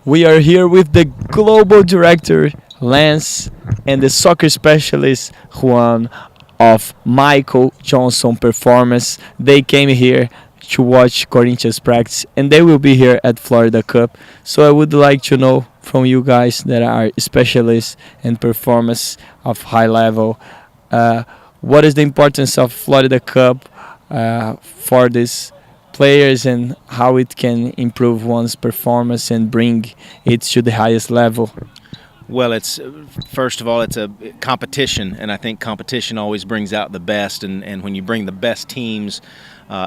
We are here with the global director, Lance, and the soccer specialist, Juan, of Michael Johnson Performance. They came here to watch Corinthians practice, and they will be here at Florida Cup. So I would like to know from you guys that are specialists in performance of high level, uh, what is the importance of Florida Cup for these players and how it can improve one's performance and bring it to the highest level. Well, it's first of all, it's a competition, and I think competition always brings out the best. And when you bring the best teams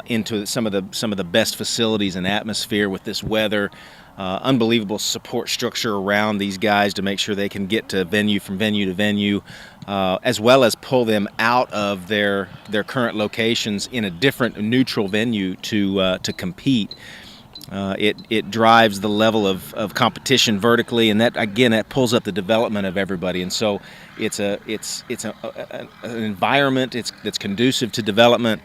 into some of the best facilities and atmosphere with this weather, unbelievable support structure around these guys to make sure they can get to venue from venue to venue, as well as pull them out of their current locations in a different neutral venue to compete. It drives the level of competition vertically, and that pulls up the development of everybody. And so it's an environment that's conducive to development,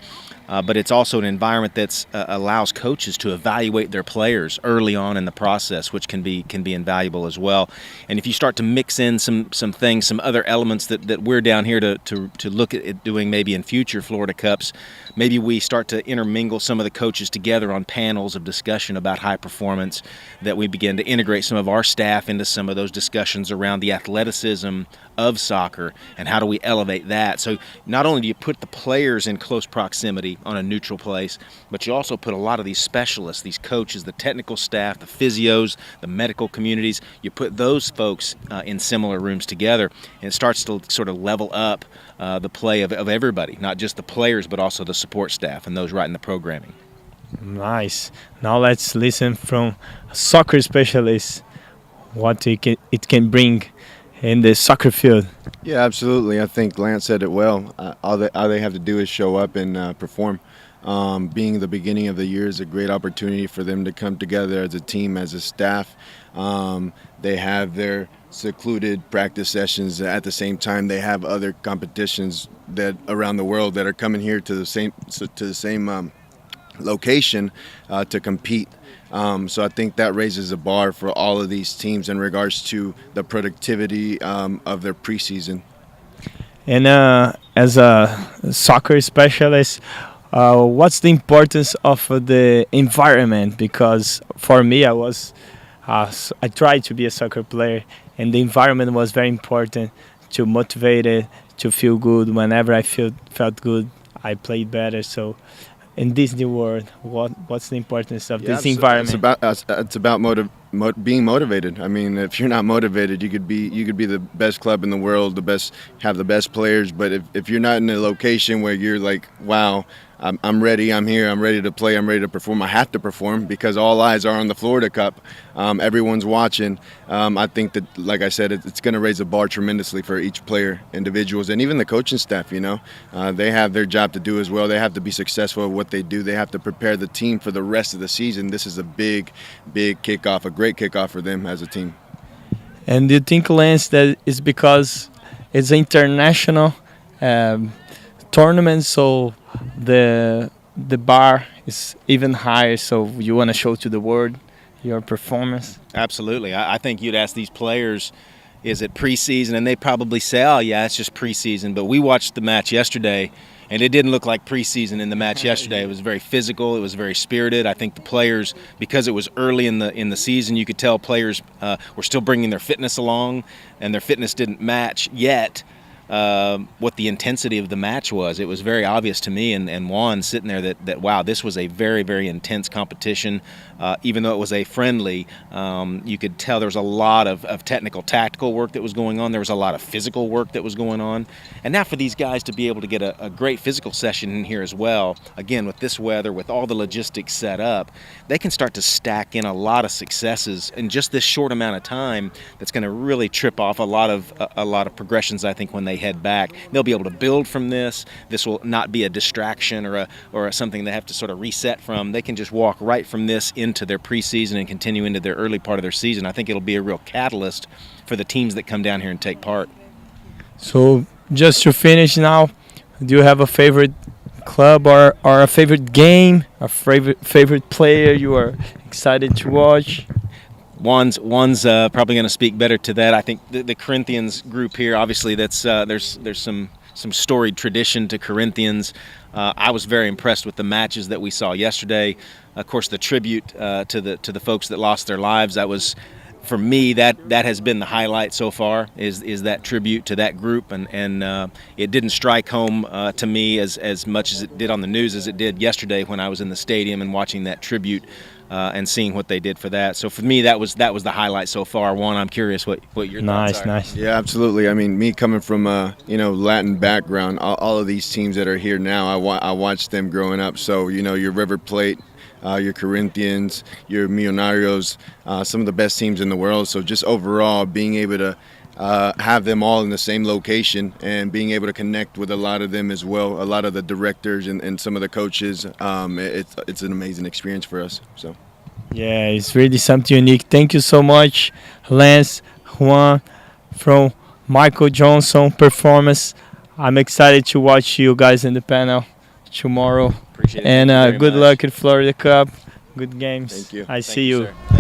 but it's also an environment that allows coaches to evaluate their players early on in the process, which can be invaluable as well. And if you start to mix in some things, some other elements that we're down here to look at doing maybe in future Florida Cups, maybe we start to intermingle some of the coaches together on panels of discussion about high performance, that we begin to integrate some of our staff into some of those discussions around the athleticism of soccer and how do we elevate that. So not only do you put the players in close proximity on a neutral place, but you also put a lot of these specialists, these coaches, the technical staff, the physios, the medical communities, you put those folks in similar rooms together, and it starts to sort of level up the play of everybody, not just the players, but also the support staff and those writing the programming. Nice. Now let's listen from a soccer specialist what it can bring in the soccer field. Yeah, absolutely. I think Lance said it well. All they have to do is show up and perform. Being the beginning of the year is a great opportunity for them to come together as a team, as a staff. They have their secluded practice sessions. At the same time, they have other competitions that around the world that are coming here to the same location to compete. So I think that raises a bar for all of these teams in regards to the productivity of their preseason. And as a soccer specialist, what's the importance of the environment? Because for me, I tried to be a soccer player, and the environment was very important to motivate it, to feel good. Whenever I felt good, I played better. So in this new world, what's the importance of this environment? It's about being motivated. I mean, if you're not motivated, you could be the best club in the world, have the best players, but if you're not in a location where you're like, wow, I'm ready, I'm here, I'm ready to play, I'm ready to perform, I have to perform because all eyes are on the Florida Cup. Everyone's watching. I think that, like I said, it's going to raise the bar tremendously for each player, individuals, and even the coaching staff, They have their job to do as well. They have to be successful at what they do. They have to prepare the team for the rest of the season. This is a big, big kickoff, a great kickoff for them as a team. And do you think, Lance, that is because it's an international tournament, so the bar is even higher, so you want to show to the world your performance? Absolutely. I think you'd ask these players, is it preseason? And they probably say, oh, yeah, it's just preseason. But we watched the match yesterday, and it didn't look like preseason in the match yesterday. It was very physical. It was very spirited. I think the players, because it was early in the season, you could tell players were still bringing their fitness along, and their fitness didn't match yet what the intensity of the match was. It was very obvious to me and Juan sitting there that wow, this was a very, very intense competition. Even though it was a friendly, you could tell there was a lot of technical, tactical work that was going on. There was a lot of physical work that was going on. And now for these guys to be able to get a great physical session in here as well, again, with this weather, with all the logistics set up, they can start to stack in a lot of successes in just this short amount of time that's going to really trip off a lot of progressions, I think, when they head back. They'll be able to build from this. This will not be a distraction or something they have to sort of reset from. They can just walk right from this into their preseason and continue into their early part of their season. I think it'll be a real catalyst for the teams that come down here and take part. So just to finish now, do you have a favorite club or a favorite game, a favorite player you are excited to watch? Juan's probably going to speak better to that. I think the Corinthians group here, obviously, that's there's some storied tradition to Corinthians. I was very impressed with the matches that we saw yesterday. Of course, the tribute to the folks that lost their lives. That was, for me, that has been the highlight so far. Is that tribute to that group, and it didn't strike home to me as much as it did on the news as it did yesterday when I was in the stadium and watching that tribute. And seeing what they did for that. So for me, that was the highlight so far. Juan, I'm curious what your thoughts are. Nice. Yeah, absolutely. I mean, me coming from a Latin background, all of these teams that are here now, I watched them growing up. So your River Plate, your Corinthians, your Millonarios, some of the best teams in the world. So just overall, being able to have them all in the same location and being able to connect with a lot of them as well, a lot of the directors and some of the coaches, it's an amazing experience for us. So. Yeah, it's really something unique. Thank you so much, Lance, Juan, from Michael Johnson Performance. I'm excited to watch you guys in the panel tomorrow. Appreciate it. And Thank you very good much. luck at Florida Cup. Good games. Thank you. I Thank see you, you. sir.